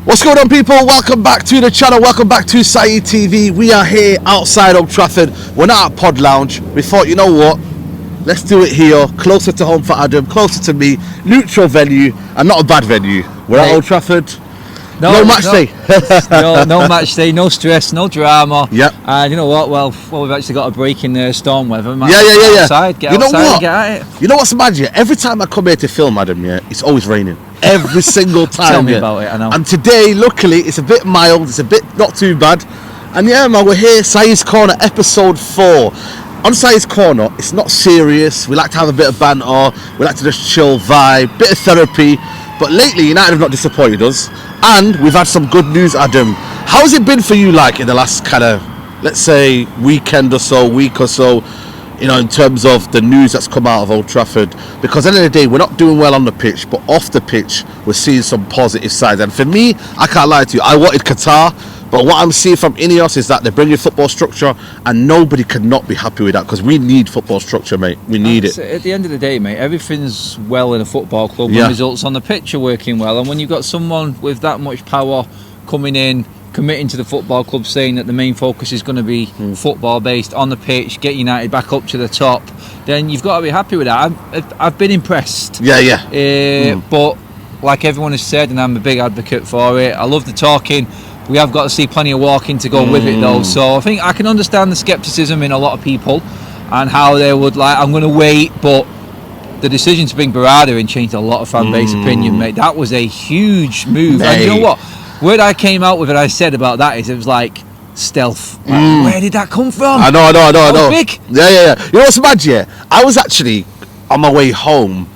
What's going on, people? Welcome back to the channel. Welcome back to Saeed'S TV. We are here outside Old Trafford. We're not at Pod Lounge. We thought, you know what? Let's do it here, closer to home for Adam, closer to me, neutral venue, and not a bad venue. We're at Old Trafford. No match day. no match day, no stress, no drama. Yep. And you know what? Well, we've actually got a break in storm weather. Yeah. Outside, get outside and get at it. You know what's mad? Yeah, every time I come here to film, Adam, it's always raining. Every single time. Tell me about it. I know. And today, luckily, it's a bit mild. It's a bit not too bad. And yeah, man, we're here, Saeed'S Corner, episode 4. On Saeed'S Corner, it's not serious. We like to have a bit of banter. We like to just chill, vibe, bit of therapy. But lately, United have not disappointed us, and we've had some good news, Adam. How's it been for you, like in the last kind of, let's say, week or so? You know, in terms of the news that's come out of Old Trafford, because at the end of the day, we're not doing well on the pitch, but off the pitch, we're seeing some positive sides. And for me, I can't lie to you, I wanted Qatar, but what I'm seeing from INEOS is that they're bringing football structure, and nobody can not be happy with that, because we need football structure, mate. We need it. At the end of the day, mate, everything's well in a football club, and results on the pitch are working well. And when you've got someone with that much power coming in, committing to the football club, saying that the main focus is going to be football based on the pitch, get United back up to the top, then you've got to be happy with that. I've been impressed. But like everyone has said, and I'm a big advocate for it, I love the talking. We have got to see plenty of walking to go with it though, so I think I can understand the scepticism in a lot of people and how they would like, I'm going to wait, but the decision to bring Barada in changed a lot of fan base opinion, mate. That was a huge move, and you know what? Word I came out with and I said about that is it was like stealth. Like, where did that come from? I know. Big. Yeah. You know what's mad? Yeah, I was actually on my way home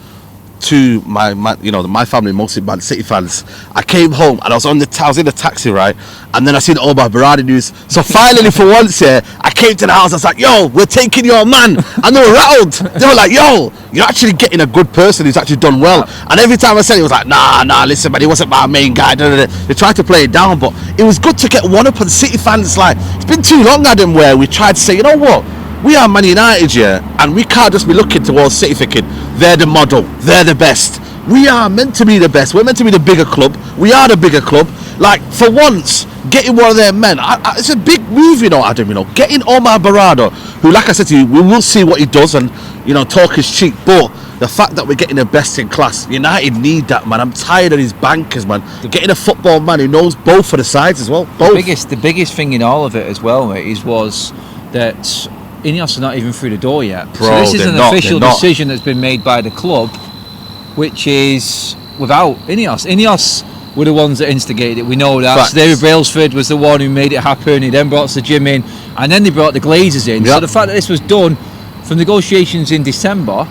to my family, mostly Man City fans. I came home and I was in the taxi, right? And then I seen all my Barada news. So finally, for once, I came to the house. I was like, "Yo, we're taking your man," and they were rattled. They were like, "Yo, you're actually getting a good person who's actually done well." And every time I said it, was like, "Nah, listen, man, he wasn't my main guy." They tried to play it down, but it was good to get one up on City fans. Like, it's been too long, Adam, where we tried to say, you know what? We are Man United, and we can't just be looking towards City thinking they're the model, they're the best. We are meant to be the best. We're meant to be the bigger club. We are the bigger club. Like, for once, getting one of their men, it's a big move, Adam. Getting Omar Barada, who, like I said to you, we will see what he does, and talk is cheap. But the fact that we're getting the best in class, United need that, man. I'm tired of these bankers, man. Getting a football man who knows both of the sides as well. Both. The biggest thing in all of it as well, mate, was that INEOS are not even through the door yet. Bro, so this is an official decision that's been made by the club, which is without INEOS. INEOS were the ones that instigated it. We know that. Facts. So David Brailsford was the one who made it happen. He then brought Sir Jim in, and then they brought the Glazers in. So the fact that this was done from negotiations in December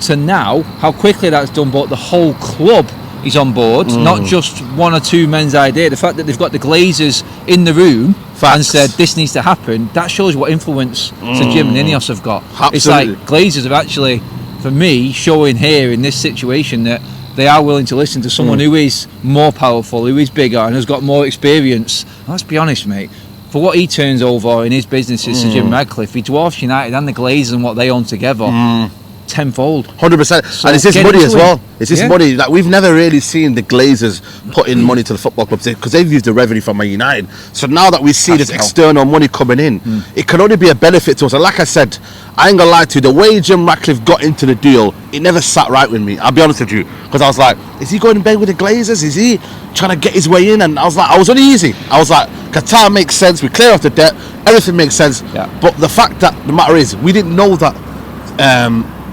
to now, how quickly that's done, but the whole club is on board, not just one or two men's idea. The fact that they've got the Glazers in the room and said this needs to happen, that shows what influence Sir Jim and INEOS have got. Absolutely. It's like Glazers have actually, for me, showing here in this situation that they are willing to listen to someone who is more powerful, who is bigger and has got more experience. And let's be honest, mate, for what he turns over in his business is Sir Jim Radcliffe. He dwarfs United and the Glazers and what they own together tenfold. 100%. So and it's his money as well. It's his money. Like, we've never really seen the Glazers put in money to the football clubs because they've used the revenue from Man United. So now that we see this external money coming in, it can only be a benefit to us. And like I said, I ain't gonna lie to you, the way Jim Ratcliffe got into the deal, it never sat right with me. I'll be honest with you, because I was like, is he going in bed with the Glazers? Is he trying to get his way in? And I was uneasy. I was like, Qatar makes sense. We clear off the debt. Everything makes sense. But the fact that the matter is, we didn't know that.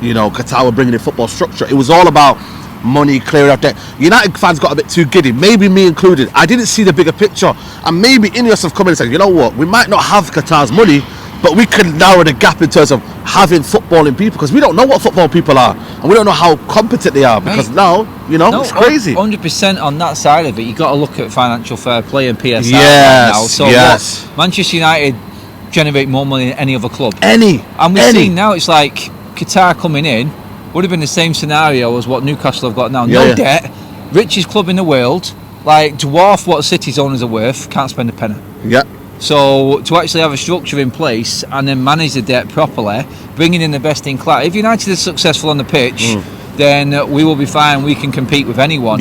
Qatar were bringing in football structure. It was all about money, clearing up debt. United fans got a bit too giddy, maybe me included. I didn't see the bigger picture, and maybe INEOS have come in and said, you know what, we might not have Qatar's money, but we can narrow the gap in terms of having footballing people, because we don't know what football people are, and we don't know how competent they are, because now, it's crazy. 100% on that side of it. You've got to look at financial fair play and PSR right now. So what, Manchester United generate more money than any other club. And we're seeing now, it's like Qatar coming in would have been the same scenario as what Newcastle have got now. No debt, richest club in the world, like dwarf what City's owners are worth, can't spend a penny. So to actually have a structure in place and then manage the debt properly, bringing in the best in class. If United is successful on the pitch, then we will be fine. We can compete with anyone.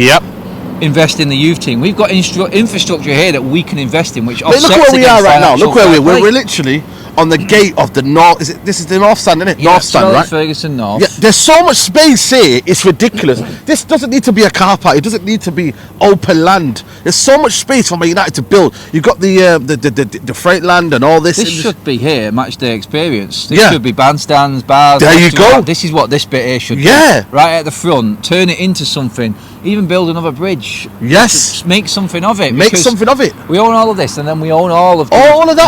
invest in the youth team. We've got infrastructure here that we can invest in, which Look offsets where we are right now. financial Look where fair play. we're literally on the gate of the north. This is the north stand, isn't it? Yeah, North stand, right? Ferguson North. Yeah, there's so much space here. It's ridiculous. This doesn't need to be a car park. It doesn't need to be open land. There's so much space for Man United to build. You've got the freight land and all this. This should be here, match day experience. This Yeah. should be bandstands, bars. There you go. This is what this bit here should Yeah. be. Right at the front, turn it into something. Even build another bridge. Yes. Just make something of it. Make because something of it. We own all of this, and then we own all of That,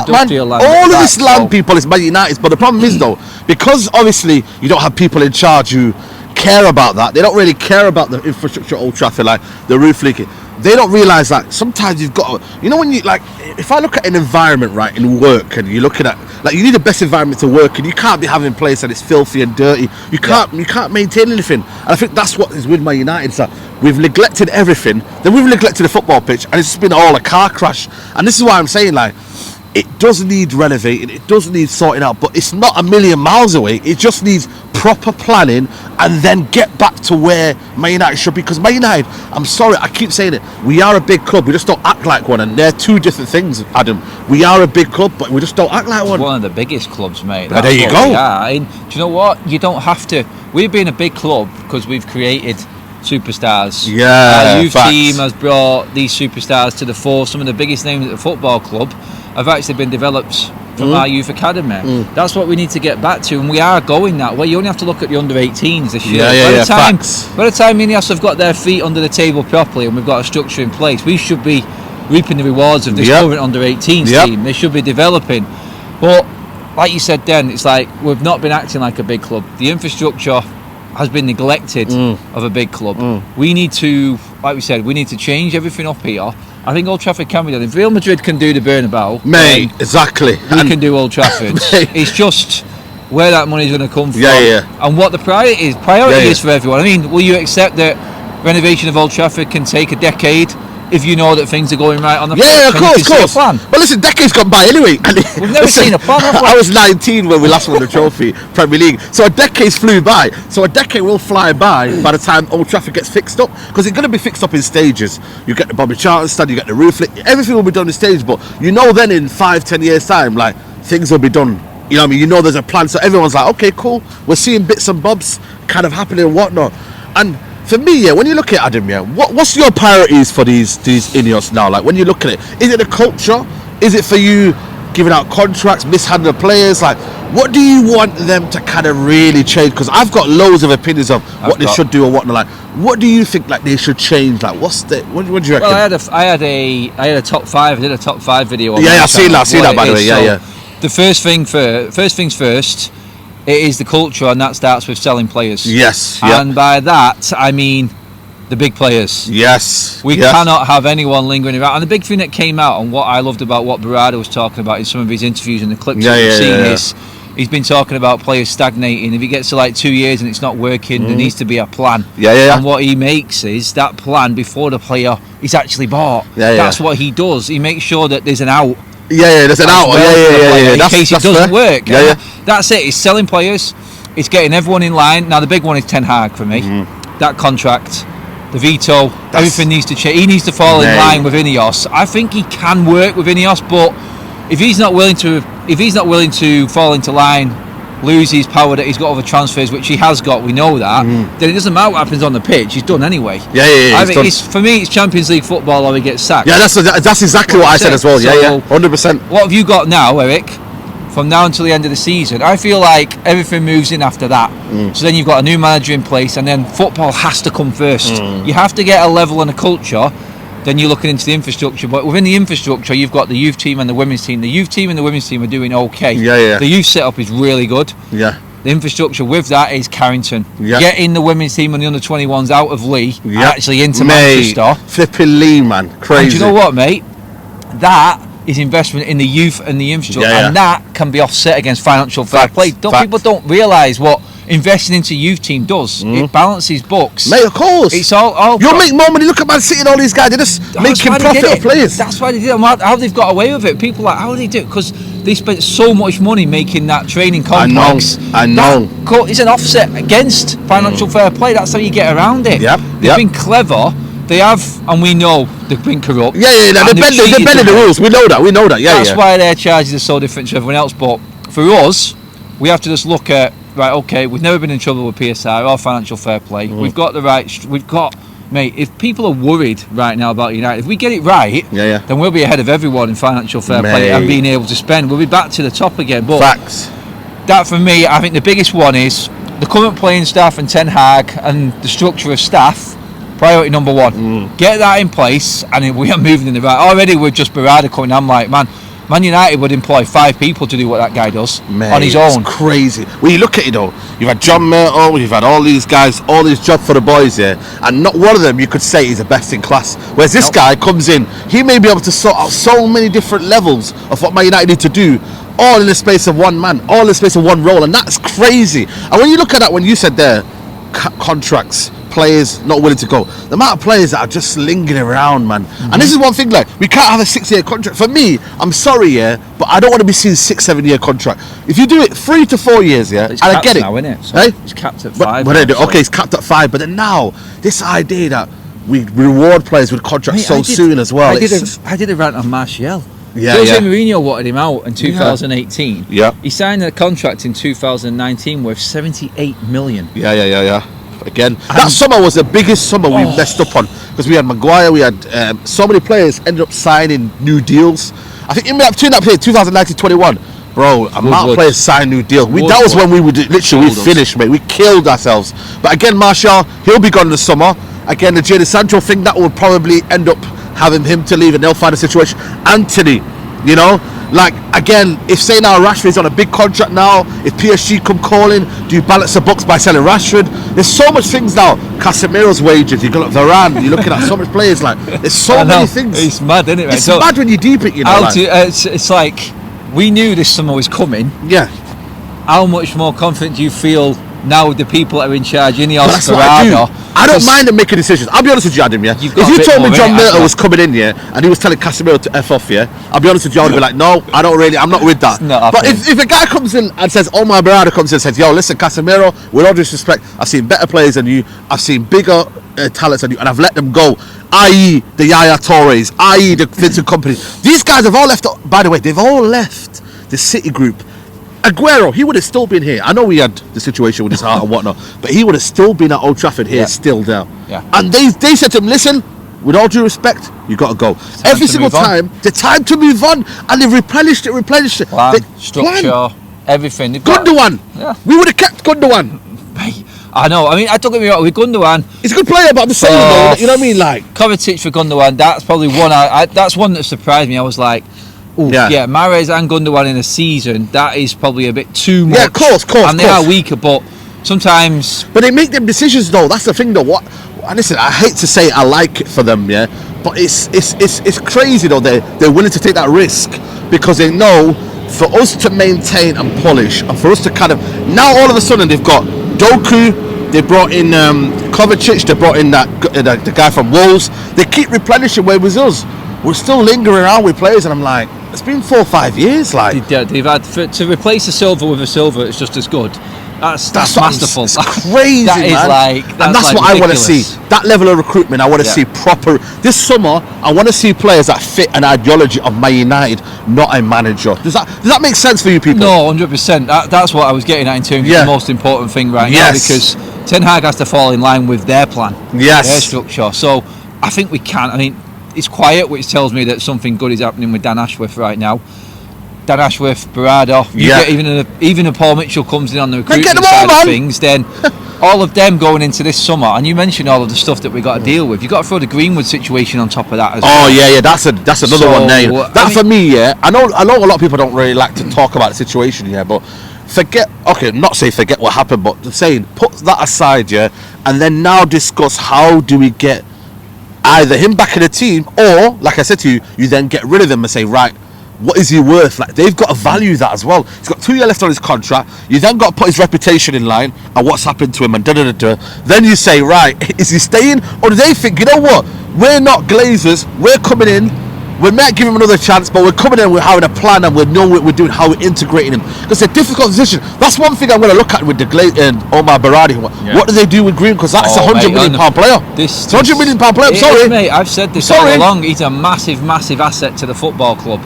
man. industrial land. All of at this the land, back. people, is Man United's. But the problem is, though, because obviously you don't have people in charge who care about that. They don't really care about the infrastructure at Old Trafford, like the roof leaking. They don't realise that sometimes you've got to, when you, like, if I look at an environment, right, in work, and you're looking at, like, you need the best environment to work, and you can't be having a place that it's filthy and dirty. You can't maintain anything. And I think that's what is with Man United, is that we've neglected everything, then we've neglected the football pitch, and it's just been all a car crash. And this is why I'm saying, like, it does need renovating, it does need sorting out, but it's not a million miles away. It just needs proper planning and then get back to where Man United should be. Because Man United, I'm sorry, I keep saying it, we are a big club, we just don't act like one, and they're two different things, Adam. We are a big club, but we just don't act like one. One of the biggest clubs, mate. There you go. We are. And do you know what? You don't have to. We've been a big club because we've created superstars. Yeah, Our youth facts. team has brought these superstars to the fore. Some of the biggest names at the football club have actually been developed from our youth academy. That's what we need to get back to, and we are going that way. You only have to look at the under-18s this year. Facts. By the time INEOS have got their feet under the table properly and we've got a structure in place, we should be reaping the rewards of this current under-18s team. They should be developing. But like you said then, it's like we've not been acting like a big club. The infrastructure has been neglected of a big club. We need to, like we said, we need to change everything up here. I think Old Trafford can be done. If Real Madrid can do the Bernabeu, Mate, exactly. we can do Old Trafford. It's just where that money's going to come from and what the priority is for everyone. I mean, will you accept that renovation of Old Trafford can take a decade if you know that things are going right on the of course. plan? But listen, decades gone by anyway. We've never seen a plan, have we? I was 19 when we last won the trophy, Premier League. So a decade's flew by. So a decade will fly by the time Old Trafford gets fixed up, because it's going to be fixed up in stages. You get the Bobby Charlton stand, you get the roof, everything will be done in stages. But then in 5-10 years time, like, things will be done. You know what I mean? You know there's a plan. So everyone's like, okay, cool. We're seeing bits and bobs kind of happening and whatnot. And for me, when you look at Adam, what's your priorities for these INEOS now? Like, when you look at it, is it the culture? Is it for you giving out contracts, mishandling players? Like, what do you want them to kind of really change? Because I've got loads of opinions of what they should do or whatnot. Like, what do you think, like, they should change? Like, what do you reckon? Well, I had a top five. I did a top five video. I've seen that by the way. The first things first. It is the culture, and that starts with selling players. Yes. And by that, I mean the big players. Yes. We cannot have anyone lingering around. And the big thing that came out, and what I loved about what Barada was talking about in some of his interviews and the clips that we've seen is he's been talking about players stagnating. If he gets to like 2 years and it's not working, there needs to be a plan. And what he makes is that plan before the player is actually bought. That's what he does. He makes sure that there's an out. There's an out. In case it doesn't work. That's it. It's selling players. It's getting everyone in line. Now the big one is Ten Hag for me. That contract, the veto, everything needs to change. He needs to fall in line with INEOS. I think he can work with INEOS, but if he's not willing to fall into line, lose his power that he's got over transfers, which he has got, we know that, then it doesn't matter what happens on the pitch, he's done anyway. I think for me it's Champions League football or he gets sacked. That's exactly what I said as well. 100%. What have you got now, Eric, from now until the end of the season? I feel like everything moves in after that. So then you've got a new manager in place, and then football has to come first. You have to get a level and a culture. Then you're looking into the infrastructure, but within the infrastructure you've got the youth team and the women's team. The youth team and the women's team are doing okay. The youth setup is really good. The infrastructure with that is Carrington. Getting the women's team and the under-21s out of Lee actually into Manchester. Flipping Lee, man. Crazy. And do you know what, mate? That is investment in the youth and the infrastructure, and that can be offset against financial fair play. People don't realise what investing into youth team does. It balances books, mate. Of course, it's all you'll make more money. Look at Man City and all these guys. They're just making profit of players. That's why they did it. How they've got away with it. People are like, how do they do it? Because they spent so much money making that training complex. I know. It's an offset against financial fair play. That's how you get around it. They've been clever They have, and we know they've been corrupt. Yeah, they're bending the rules. We know that. Yeah, that's why their charges are so different to everyone else. But for us, we have to just look at, right, okay, we've never been in trouble with PSR or financial fair play. We've got the right, mate, if people are worried right now about United, if we get it right, then we'll be ahead of everyone in financial fair play and being able to spend. We'll be back to the top again. But facts. That, for me, I think the biggest one is the current playing staff and Ten Hag and the structure of staff. Priority number one. Get that in place, and we are moving in the right. Already with just Berardi coming, I'm like, Man United would employ 5 people to do what that guy does on his own. It's crazy. When you look at it though, you've had John Murto, you've had all these guys, all these jobs for the boys here, and not one of them you could say is the best in class. Whereas this guy comes in, he may be able to sort out so many different levels of what Man United need to do, all in the space of one man, all in the space of one role, and that's crazy. And when you look at that, when you said there, contracts, players not willing to go, the amount of players that are just lingering around, man. And this is one thing, like, we can't have a 6-year contract. For me, I'm sorry, but I don't want to be seeing 6-7 year contract. If you do it 3 to 4 years, and I get it now, isn't it? So hey? It's capped at 5 okay, it's capped at 5, but then now this idea that we reward players with contracts soon as well. I did a rant on Martial. Yeah, Jose Mourinho wanted him out in 2018. Yeah. He signed a contract in 2019 worth 78 million. Yeah. Again, that summer was the biggest summer we messed up on, because we had Maguire, we had so many players ended up signing new deals. I think in between that period, 2019-21, bro, amount of players signed new deals. That was when we would literally finished, mate. We killed ourselves. But again, Martial, he'll be gone in the summer. Again, the Jadon Sancho thing, that will probably end up having him to leave, and they'll find a situation. Anthony, like, again, if say now Rashford's on a big contract now, if PSG come calling, do you balance the books by selling Rashford? There's so much things now. Casemiro's wages, you've got Varane, you're looking at so much players, like, there's so many things. It's mad, isn't it, mate? It's mad when you deep it, it's like, we knew this summer was coming. Yeah. How much more confident do you feel now with the people that are in charge, INEOS, that's what I don't mind them making decisions. I'll be honest with you, Adam, if you told me John Murto was coming in, and he was telling Casemiro to F off, I'll be honest with you, I would be like, no, I'm not with that. But if a guy comes in and says, Omar Berardi comes in and says, yo, listen, Casemiro, with all disrespect, I've seen better players than you, I've seen bigger talents than you, and I've let them go, i.e. the Yaya Torres, i.e. the Vincent Kompany. These guys have all left, by the way, they've all left the City group. Aguero, he would have still been here. I know we had the situation with his heart and whatnot, but he would have still been at Old Trafford here, still there. Yeah. And they said to him, listen, with all due respect, you got to go. Every single time, the time to move on, and they've replenished it. Plan, structure, everything. Gundogan, we would have kept Gundogan. I know. I mean, I don't get me wrong with Gundogan. He's a good player, but I'm saying, though, you know what I mean? Like Kovacic for Gundogan, that's probably one. That's one that surprised me. I was like, Mahrez and Gundogan in a season, that is probably a bit too much. Yeah, of course. And they are weaker, but sometimes. But they make them decisions, though. That's the thing, though. Listen, I hate to say I like it for them, but it's crazy, though. They're willing to take that risk because they know for us to maintain and polish, and for us to kind of now all of a sudden they've got Doku. They brought in Kovacic. They brought in the guy from Wolves. They keep replenishing. Where was us? We're still lingering around with players, and I'm like, it's been 4 or 5 years. Like they've had to replace a silver with a silver. It's just as good. That's masterful. It's crazy, that man. That's what I want to see. That level of recruitment, I want to see proper. This summer, I want to see players that fit an ideology of Man United, not a manager. Does that make sense for you people? No, 100%. That's what I was getting at in terms of the most important thing right now, because Ten Hag has to fall in line with their plan, their structure. So I think we can. I mean, it's quiet, which tells me that something good is happening with Dan Ashworth right now. Dan Ashworth, Berardi, even if Paul Mitchell comes in on the recruitment side of things, then all of them going into this summer, and you mentioned all of the stuff that we got to deal with. You got to throw the Greenwood situation on top of that as well. Oh yeah, that's another one there. That for me, I know a lot of people don't really like to talk about the situation here, but forget what happened, but saying put that aside, and then now discuss how do we get either him back in the team, or like I said to you, you then get rid of him and say, right, what is he worth? Like, they've got to value that as well. He's got 2 years left on his contract. You then got to put his reputation in line and what's happened to him and Then you say, right, is he staying, or do they think, you know what, we're not Glazers, we're coming in, we might give him another chance, but we're coming in, we're having a plan, and we know what we're doing, how we're integrating him. Because it's a difficult decision. That's one thing I'm going to look at with the and Omar Berardi. What do they do with Green? Because that's £100 million player. It's £100 million player. I'm sorry, mate. I've said this all along. He's a massive, massive asset to the football club,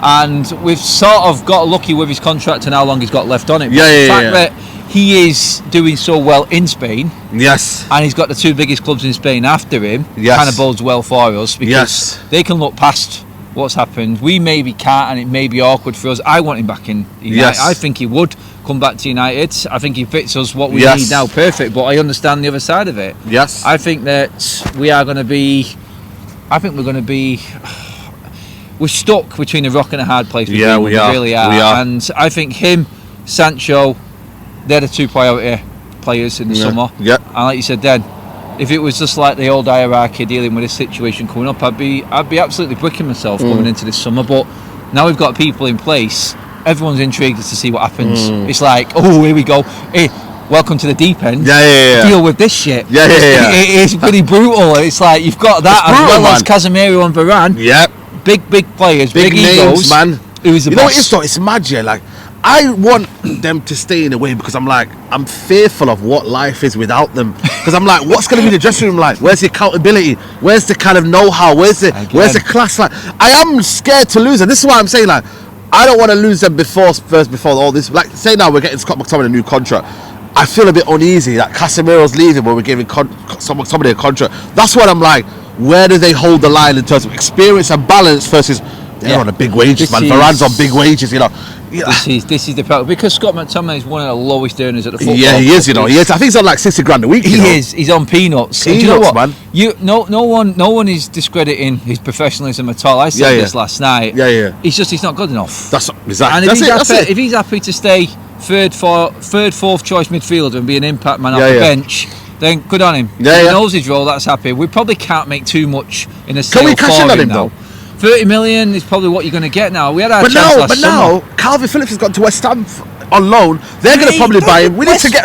and we've sort of got lucky with his contract and how long he's got left on it. But the fact that he is doing so well in Spain, and he's got the two biggest clubs in Spain after him, kind of bodes well for us, because they can look past what's happened. We maybe can't, and it may be awkward for us. I want him back in United. I think he would come back to United. I think he fits us what we need now, perfect, but I understand the other side of it. I think that we are going to be, we're stuck between a rock and a hard place. We really are. And I think him, Sancho, they're the two priority players in the summer. And like you said then, if it was just like the old hierarchy dealing with this situation coming up, I'd be absolutely bricking myself going into this summer. But now we've got people in place, everyone's intrigued to see what happens. It's like, oh, here we go. Hey, welcome to the deep end. Deal with this shit. It's pretty brutal. It's like you've got that as well as Casemiro and Varane. Big players, big egos, names, man. Who's the you know what it is though? It's mad, like I want them to stay in a way, because I'm fearful of what life is without them. Because I'm like, what's going to be the dressing room like? Where's the accountability? Where's the kind of know-how? Where's the class like? I am scared to lose, and this is why I'm saying like I don't want to lose them before all this. Like say now we're getting Scott McTominay a new contract. I feel a bit uneasy that Casemiro's leaving when we're giving somebody a contract. That's what I'm like. Where do they hold the line in terms of experience and balance versus they're on a big wages, man. Varane's on big wages, This is the problem, because Scott McTominay is one of the lowest earners at the football. Yeah, he is. He is. I think he's on like 60 grand a week. He is. He's on peanuts. Do you know what, man? No one is discrediting his professionalism at all. I said this last night. He's not good enough. That's exactly. And if he's happy to stay third, fourth choice midfielder and be an impact man off the bench, then good on him. He knows his role. That's happy. We probably can't make too much in a sale. Can we cash in on him now? though? 30 million is probably what you're going to get now. We had our chance last summer. Now Calvin Phillips has gone to West Ham on loan. They're going to probably buy him. We need to get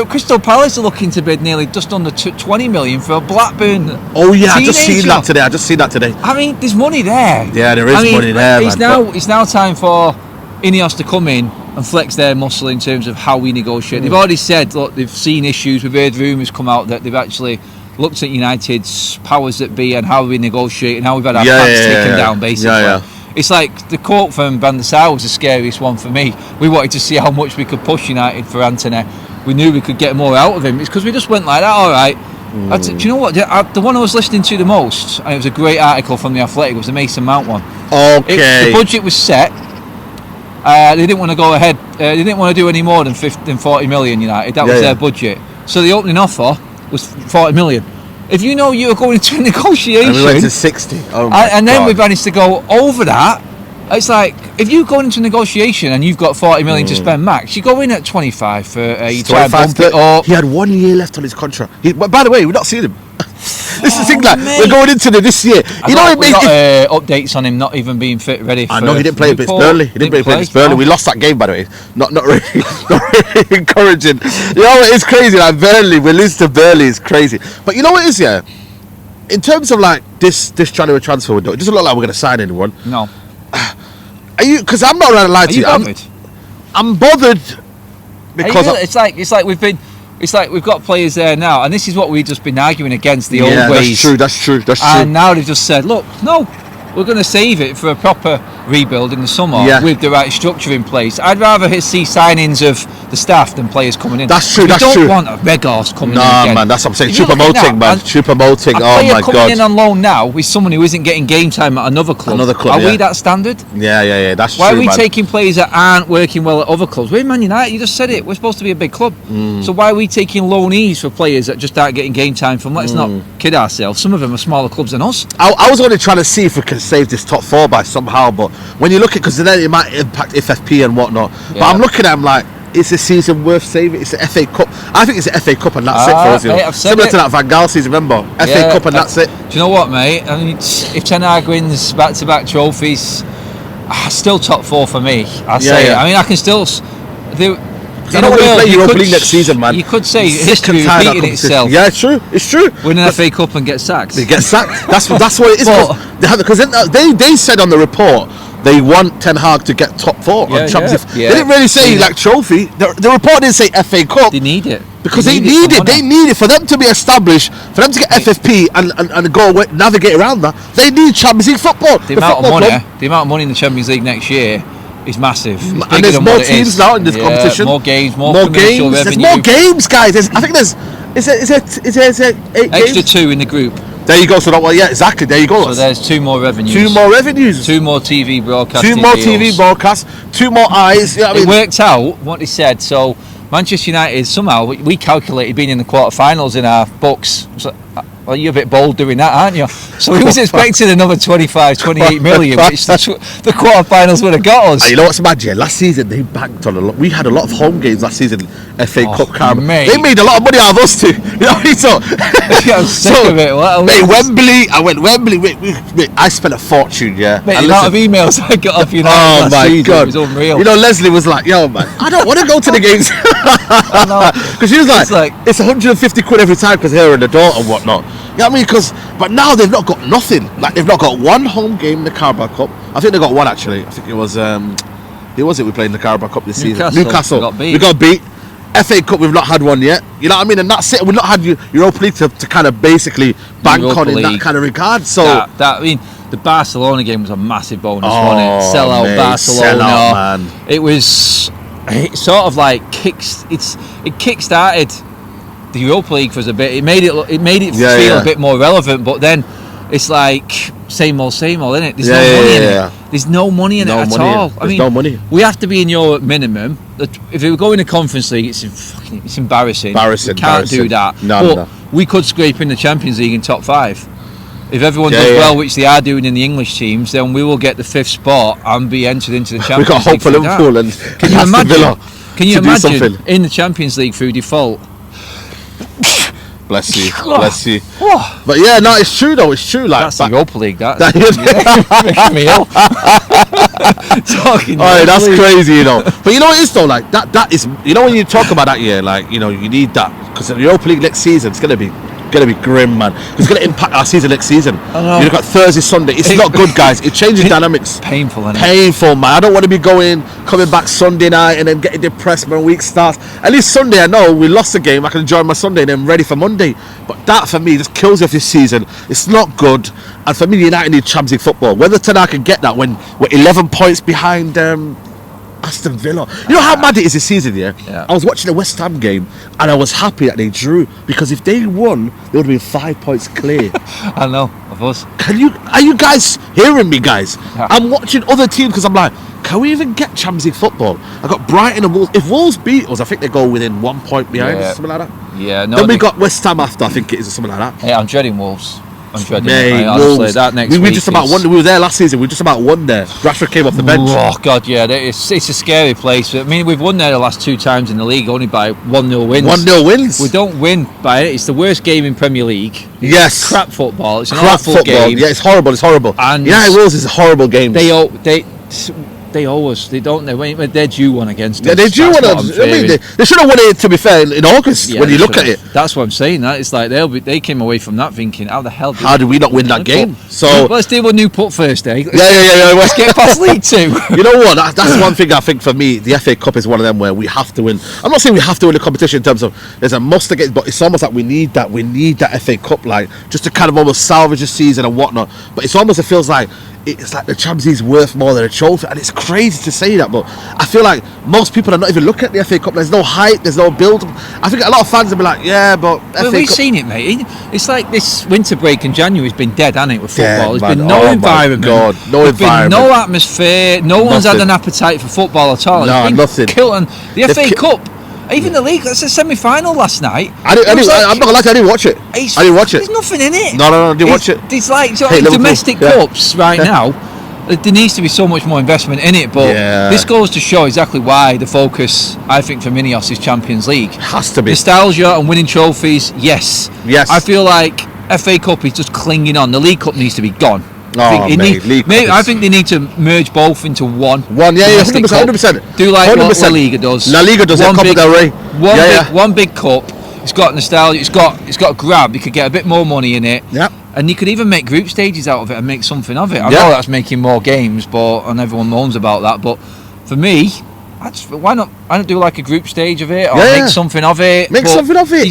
Crystal Palace are looking to bid nearly just under 20 million for a Blackburn. Oh yeah, I just seen that today. I mean, there's money there. Yeah, there is money there. It's now time for INEOS to come in and flex their muscle in terms of how we negotiate. They've already said, look, they've seen issues. We've heard rumours come out that they've actually looked at United's powers that be and how we negotiate and how we've had our pants taken down, basically. It's like the quote from Van der Sar was the scariest one for me. We wanted to see how much we could push United for Anthony. We knew we could get more out of him. It's because we just went like that, all right. Do you know what? The one I was listening to the most, and it was a great article from The Athletic, was the Mason Mount one. The budget was set. They didn't want to go ahead. They didn't want to do any more than 40 million, United. That was their budget. So the opening offer was 40 million. If you know you were going into a negotiation, and we went to 60, and then we managed to go over that. It's like if you go into a negotiation and you've got 40 million to spend max, you go in at 25 for you try and bump it up. He had 1 year left on his contract. By the way, we've not seen him. This is the thing, like we're going into this year. We got updates on him not even being fit ready. I know he didn't play against Burnley. We lost that game, by the way. Not really, not really encouraging. You know it's crazy. Like Burnley, we lose to Burnley. It's crazy. But you know what it is, in terms of like this January transfer window, it doesn't look like we're going to sign anyone. No. Are you? Because I'm not going to lie to you. I'm bothered because it's like we've been. It's like we've got players there now, and this is what we've just been arguing against the old ways. That's true. And now they've just said, look, no, we're going to save it for a proper rebuild in the summer with the right structure in place. I'd rather see signings of the staff than players coming in. That's true. We don't want a Vegas coming in again. Nah, man, that's what I'm saying. Choupo-Moting, man. Choupo-Moting, oh my God. Coming in on loan now with someone who isn't getting game time at another club. Are we that standard? Yeah, that's true, Why are we taking players that aren't working well at other clubs? We're Man United, you just said it. We're supposed to be a big club. So why are we taking loanees for players that just aren't getting game time from? Let's not kid ourselves. Some of them are smaller clubs than us. I was only trying to see if we can save this top four by somehow, but when you look at, because then it might impact FFP and whatnot, but I'm looking at them like, it's a season worth saving. It's the FA Cup. I think it's the FA Cup and that's it for us. Mate, similar to that Van Gaal season, remember? FA Cup and that's it. Do you know what, mate? I mean, if Ten Hag wins back-to-back trophies, still top four for me. I say it. I mean, I can still... 'Cause I don't want to play Europa League next season, man. You could say I'm sick history and tired of that repeating competition. itself. Yeah, it's true. It's true. Win an FA Cup and get sacked. They get sacked. That's what it is. But- Because they said on the report they want Ten Hag to get top 4 on Champions League. Yeah. They didn't really say like trophy. The report didn't say FA Cup. They need it. Because they need it. They need it for them to be established, for them to get FFP and go away, navigate around that. They need Champions League football. The amount of money in the Champions League next year is massive. It's And there's more teams now in this competition. More games, more games. There's revenue. more games, guys. I think there's 8 Extra games. 2 in the group. There you go. So exactly. There you go. So there's 2 more revenues. 2 more revenues. 2 more TV broadcasting 2 more deals. TV broadcasts. 2 more eyes. You know what I It mean? worked out what they said. So Manchester United, somehow we calculated being in the quarterfinals in our books. So, well, you're a bit bold doing that, aren't you? So we was expecting another 25, 28 million, which the quarterfinals would have got us. You know what's mad, yeah? Last season they banked on a lot. We had a lot of home games last season. FA Cup, Carabao. mate. They made a lot of money out of us too. You know what I mean? So, I'm sick of it. Mate, Wembley. I went Wembley. Wait, I spent a fortune, yeah. Mate, the amount of emails I got off United Oh last my season God! was unreal. You know, Leslie was like, "Yo, man, I don't want to go to the games," because she was like, "It's 150 quid every time because her and the daughter and whatnot." You know what I mean? But now they've not got nothing. Like they've not got one home game in the Carabao Cup. I think they got one actually. I think it was who was it we played in the Carabao Cup this season? Newcastle. We got beat. FA Cup we've not had one yet. You know what I mean? And that's it. We've not had Europa League to kind of basically bank Europa on in that League. kind of regard. So I mean, the Barcelona game was a massive bonus, wasn't it? Sell out mate, Barcelona. sell out, man. It sort of like it kick-started the Europa League for us a bit. It made it feel a bit more relevant, but then it's like same old, isn't it? There's no money in it. There's no money in it at all. I mean, no money. We have to be in Europe minimum. If we go in the Conference League, it's embarrassing. We can't do that. No. We could scrape in the Champions League in top 5. If everyone does well, which they are doing in the English teams, then we will get the 5th spot and be entered into the Champions League. We've got hope for Liverpool and can you imagine? Villa Can you to do imagine something. in the Champions League through default? Bless you. But yeah, no, it's true though. It's true. Like That's the Europa League. That's making me ill. Talking. Alright, that's crazy, you know. But you know what it is though, like that is, you know, when you talk about that year, like, you know, you need that because the Europa League next season it's gonna be grim, man. It's gonna impact our season next season. You look at Thursday, Sunday. It's not good, guys. It changes dynamics. Painful, isn't it? Painful, man. I don't want to be coming back Sunday night and then getting depressed when week starts. At least Sunday, I know we lost the game. I can enjoy my Sunday and then ready for Monday. But that for me just kills you off this season. It's not good. And for me, United need Champions League football. Whether tonight can get that when we're 11 points behind Aston Villa. You know how mad it is this season, yeah? I was watching the West Ham game and I was happy that they drew because if they won, they would have been 5 points clear. I know, of us. Are you guys hearing me, guys? Yeah. I'm watching other teams because I'm like, can we even get Champions League football? I got Brighton and Wolves. If Wolves beat us, I think they go within 1 point behind us, something like that. Yeah, no. Then we got West Ham after, I think it is, or something like that. Yeah, I'm dreading Wolves. I'm dreading it. Honestly, that next we week just about won. We were there last season. We just about won there. Rashford came off the bench. Oh God, yeah, it's a scary place. I mean, we've won there the last 2 times in the league, only by 1-0 wins. 1-0 wins. We don't win by it. It's the worst game in Premier League. Yes. Crap football. It's an crap awful football. game. Yeah, it's horrible. And United Wolves is a horrible game. They always, don't they? When they're due one against us. Yeah, they're due one. I mean, they should have won it, to be fair, in August, when you look at it. That's what I'm saying. That it's like they came away from that thinking, how the hell did we not win that game? So let's deal with new put first, eh? Yeah. Let's get past League 2. You know what? That's one thing I think for me, the FA Cup is one of them where we have to win. I'm not saying we have to win the competition in terms of there's a must against, but it's almost like we need that FA Cup, like just to kind of almost salvage the season and whatnot. But it feels like it's like the Champions League's worth more than a trophy, and it's crazy to say that, but I feel like most people are not even looking at the FA Cup. There's no hype, there's no build. I think a lot of fans will be like, yeah, but FA we've Cup. seen it, mate. It's like this winter break in January has been dead, hasn't it, with football? Dead, There's been man. no environment. God, no There's environment. been no atmosphere. No one's had an appetite for football at all. No, nothing. And the FA Cup, even the league, that's a semi-final last night. I'm not gonna lie, I didn't watch it. I didn't watch it. There's nothing in it. No, I didn't watch it. It's like domestic cups right now. There needs to be so much more investment in it, but this goes to show exactly why the focus, I think, for INEOS is Champions League. Has to be. Nostalgia and winning trophies, yes. Yes. I feel like FA Cup is just clinging on. The League Cup needs to be gone. I think they need to merge both into one. Yeah, 100%. Do like 100%. What La Liga does. La Liga does. Copa del Rey. One big cup. It's got nostalgia. It's got grab. You could get a bit more money in it. Yeah. And you could even make group stages out of it and make something of it. I know that's making more games, and everyone moans about that. But for me, why not? I don't do like a group stage of it, or make something of it.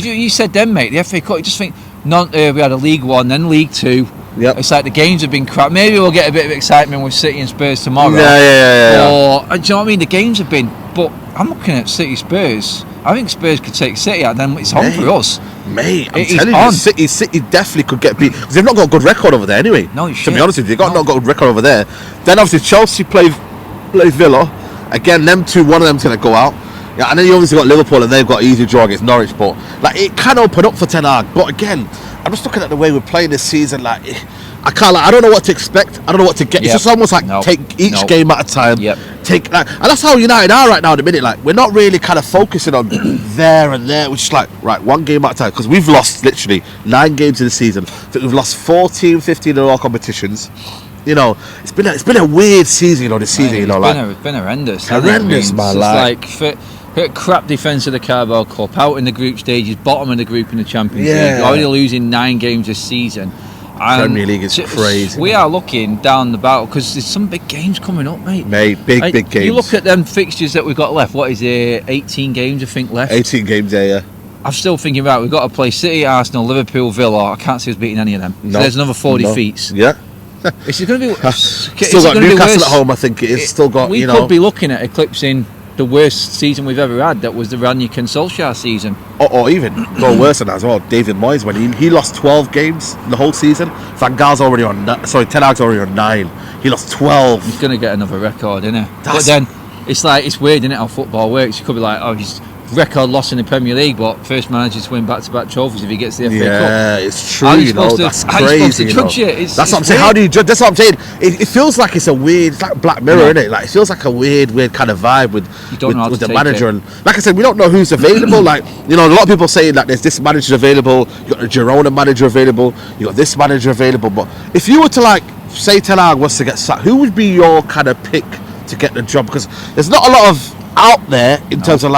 You said then, mate. The FA Cup. You just think, we had a League One, then League Two. Yep. It's like the games have been crap. Maybe we'll get a bit of excitement with City and Spurs tomorrow. Yeah. Or do you know what I mean? The games have been. But I'm looking at City Spurs. I think Spurs could take City out, then it's on for us. Mate, I'm telling you, City definitely could get beat because they've not got a good record over there anyway. No, to be honest with you, they've not got a good record over there. Then obviously Chelsea play Villa. Again, them two, one of them's going to go out. Yeah, and then you obviously got Liverpool and they've got easy draw against Norwich. But like, it can open up for Ten Hag. But again, I'm just looking at the way we're playing this season. Like, I don't know what to expect. I don't know what to get. It's just almost like take each game at a time. Take that, and that's how United are right now. In a minute, like we're not really kind of focusing on there and there. We're just like one game at a time because we've lost literally 9 games in the season. I think we've lost 14, 15 in all competitions. You know, it's been a weird season. You know, this season. It's been horrendous. Horrendous, man. It's like crap defence of the Carabao Cup, out in the group stages, bottom of the group in the Champions League, already losing 9 games this season. Premier League is crazy. We are looking down the battle because there's some big games coming up, mate. Big games. You look at them fixtures that we've got left. What is it? 18 games, I think, left. 18 games, yeah. I'm still thinking about we've got to play City, Arsenal, Liverpool, Villa. I can't see us beating any of them. So there's another 4 defeats. Yeah. It's going to be. Still got Newcastle at home. I think it is still got. We could be looking at eclipsing the worst season we've ever had. That was the Ranić and Solskjaer season. Or even go worse than that as well. David Moyes, when he lost 12 games the whole season. Van Gaal's already on. Ten Hag's already on 9. He lost 12. He's going to get another record, isn't he? But then it's weird, isn't it? How football works. You could be like, he's record loss in the Premier League, but first manager to win back-to-back trophies if he gets the FA Cup. Yeah, it's true. That's crazy. That's what I'm saying. How do you judge? That's what I'm saying. It feels like it's a weird. It's like Black Mirror, isn't it? Like it feels like a weird kind of vibe with the manager. And like I said, we don't know who's available. Like a lot of people saying that there's this manager available. You got the Girona manager available. You got this manager available. But if you were to say Ten Hag was to get sacked, who would be your kind of pick to get the job? Because there's not a lot of out there in terms of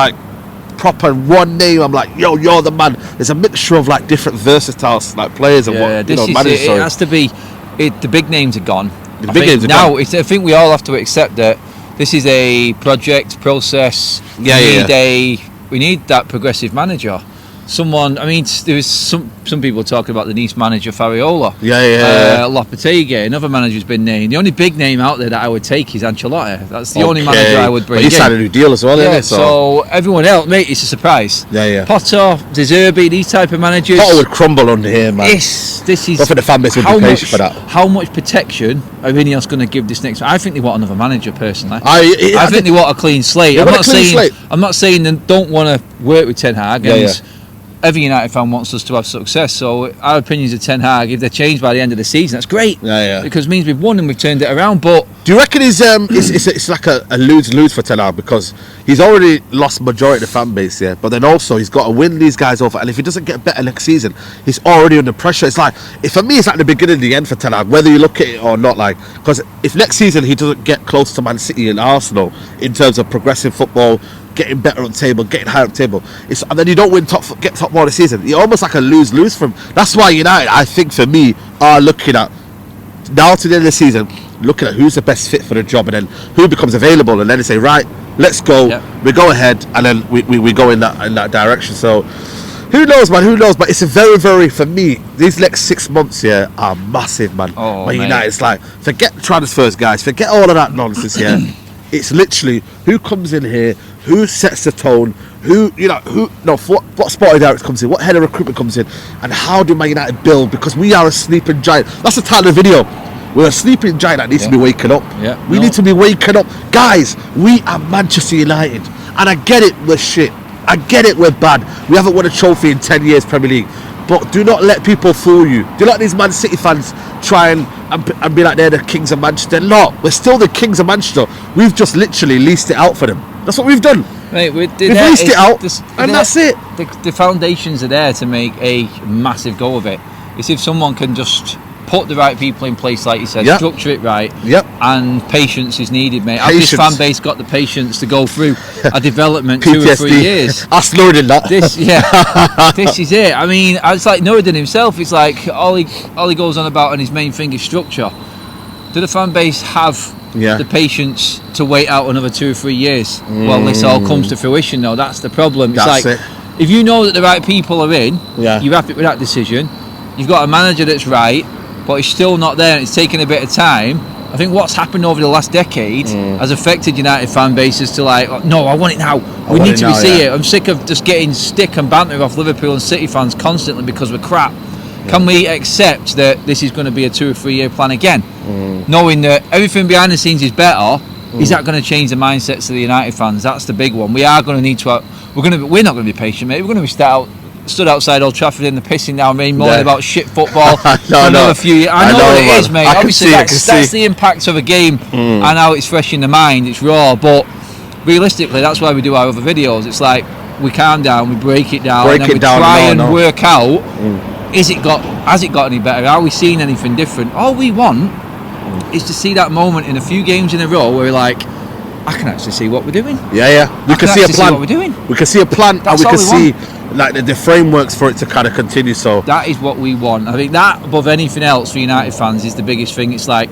proper one name. I'm like, you're the man. There's a mixture of different versatile players and managers. It has to be. The big names are gone. I think we all have to accept that this is a project process. We need that progressive manager. Someone, there's some people talking about the Nice manager Fariola. Lopetegui, another manager's been named. The only big name out there that I would take is Ancelotti. That's the only manager I would bring. But he signed a new deal as well, isn't it? So everyone else, mate, it's a surprise. Potter, De Zerbi, these type of managers. Potter would crumble under here, man. This is. I think the fan base would be patient for that. How much protection are INEOS going to give this next? I think they want another manager personally. I think they want a clean slate. I'm not saying they don't want to work with Ten Hag. Every United fan wants us to have success, so our opinions of Ten Hag, if they're changed by the end of the season, that's great. Because it means we've won and we've turned it around. But do you reckon it's like a lose-lose for Ten Hag, because he's already lost majority of the fan base, but then also he's got to win these guys over, and if he doesn't get better next season, he's already under pressure. It's for me, it's like the beginning and the end for Ten Hag, whether you look at it or not. Because if next season he doesn't get close to Man City and Arsenal in terms of progressive football, getting better on the table, getting higher on the table, and then you don't get top more of the season, you're almost like a lose-lose for him. That's why United, I think for me, are looking at now to the end of the season, looking at who's the best fit for the job, and then who becomes available, and then they say, right, let's go. We go ahead, and then we go in that direction. So who knows, man? But it's a very, very, for me, these next 6 months here are massive, man. United's forget transfers, guys, forget all of that nonsense here. It's literally who comes in here, who sets the tone, what sporting director comes in, what head of recruitment comes in, and how do Man United build? Because we are a sleeping giant. That's the title of the video. We're a sleeping giant that needs to be waking up. We need to be waking up. Guys, we are Manchester United. And I get it, we're shit. I get it, we're bad. We haven't won a trophy in 10 years Premier League. But do not let people fool you. Do not let these Man City fans try and be like they're the kings of Manchester. They're not. We're still the kings of Manchester. We've just literally leased it out for them. That's what we've done. Mate, we've leased it out, and that's it. The foundations are there to make a massive go of it. It's if someone can just put the right people in place, like you said, Yep. structure it right, Yep. and patience is needed, mate. Have this Patience. fan base got the patience to go through a development 2 or 3 years? Ask Lord in that. This is it. I mean, it's like Nuruddin himself. It's like all he goes on about, and his main thing is structure. Do the fan base have the patience to wait out another 2 or 3 years while this all comes to fruition? No, that's the problem. It's That's like, it. if you know that the right people are in, you're happy with that decision. You've got a manager that's right, but he's still not there, and it's taking a bit of time. I think what's happened over the last decade has affected United fan bases to like, no, I want it now. We need to see it. I'm sick of just getting stick and banter off Liverpool and City fans constantly because we're crap. Can we accept that this is going to be a 2 or 3 year plan again, knowing that everything behind the scenes is better? Is that going to change the mindsets of the United fans? That's the big one. We are going to need to. We're not going to be patient, mate. We're going to be stood outside Old Trafford in the pissing down rain, moaning about shit football for another few years. I know what it is, mate. Obviously, that's the impact of a game and how it's fresh in the mind. It's raw, but realistically, that's why we do our other videos. It's like we calm down, we break it down, and then we try and work out. Has it got any better? Are we seeing anything different? All we want is to see that moment in a few games in a row where we're like, I can actually see what we're doing. We can see a plan. What we're doing. We can see a plan, That's and we can all we see like the frameworks for it to kind of continue. So that is what we want. I think that above anything else for United fans is the biggest thing. It's like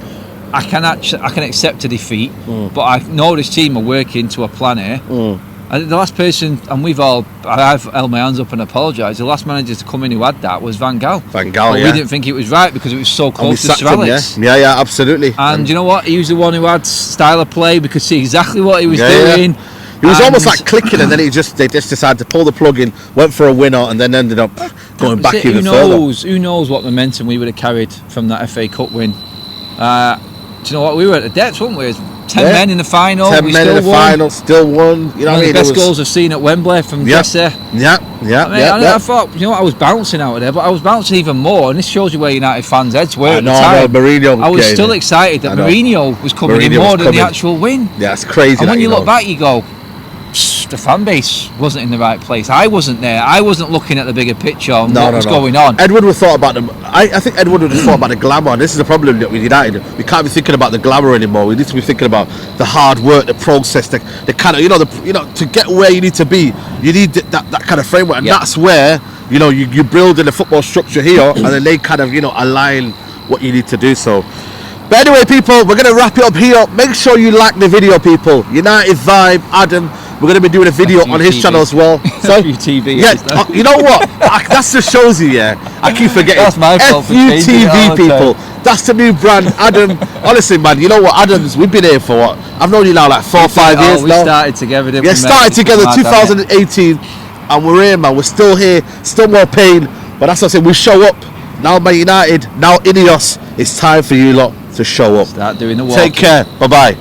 I can accept a defeat, but I know this team are working to a plan here. And the last person, and I've held my hands up and apologised. The last manager to come in who had that was Van Gaal. Van Gaal, but we didn't think it was right because it was so close to Sir Alex. Yeah, absolutely. And you know what? He was the one who had style of play. We could see exactly what he was doing. He was almost like clicking, and then they just decided to pull the plug in, went for a winner, and then ended up going back even further. Who knows what momentum we would have carried from that FA Cup win? Do you know what? We were at the depths, weren't we? 10 men in the final. 10 men in the final, still won. You know what I mean? The best goals I've seen at Wembley from Jesse. I thought, you know what, I was bouncing out of there, but I was bouncing even more, and this shows you where United fans' heads were at the time. Mourinho. I was still excited that Mourinho was coming in more than the actual win. Yeah, it's crazy. And when you look back, you go, the fan base wasn't in the right place. I wasn't there. I wasn't looking at the bigger picture on what was going on. Edward would have thought about them. I think Edward would have thought about the glamour. And this is the problem with United. We can't be thinking about the glamour anymore. We need to be thinking about the hard work, the process, the kind of to get where you need to be. You need that kind of framework, and that's where you build in a football structure here, and then they kind of align what you need to do. So. But anyway, people, we're going to wrap it up here. Make sure you like the video, people. United Vibe, Adam. We're going to be doing a video on his channel as well. So, FUTV. Yeah, you know what? That just shows you, I keep forgetting. That's my fault for changing it FUTV, all the people. time. That's the new brand, Adam. Honestly, man, you know what, Adams, we've been here for what? I've known you now like 4 or 5 years we now. started together, didn't we? Yeah, started together 2018. And we're here, man. We're still here. Still more pain. But that's what I said. We show up. Now Man United. Now INEOS. It's time for you lot to show up. Start doing the walk. Take care. Bye-bye.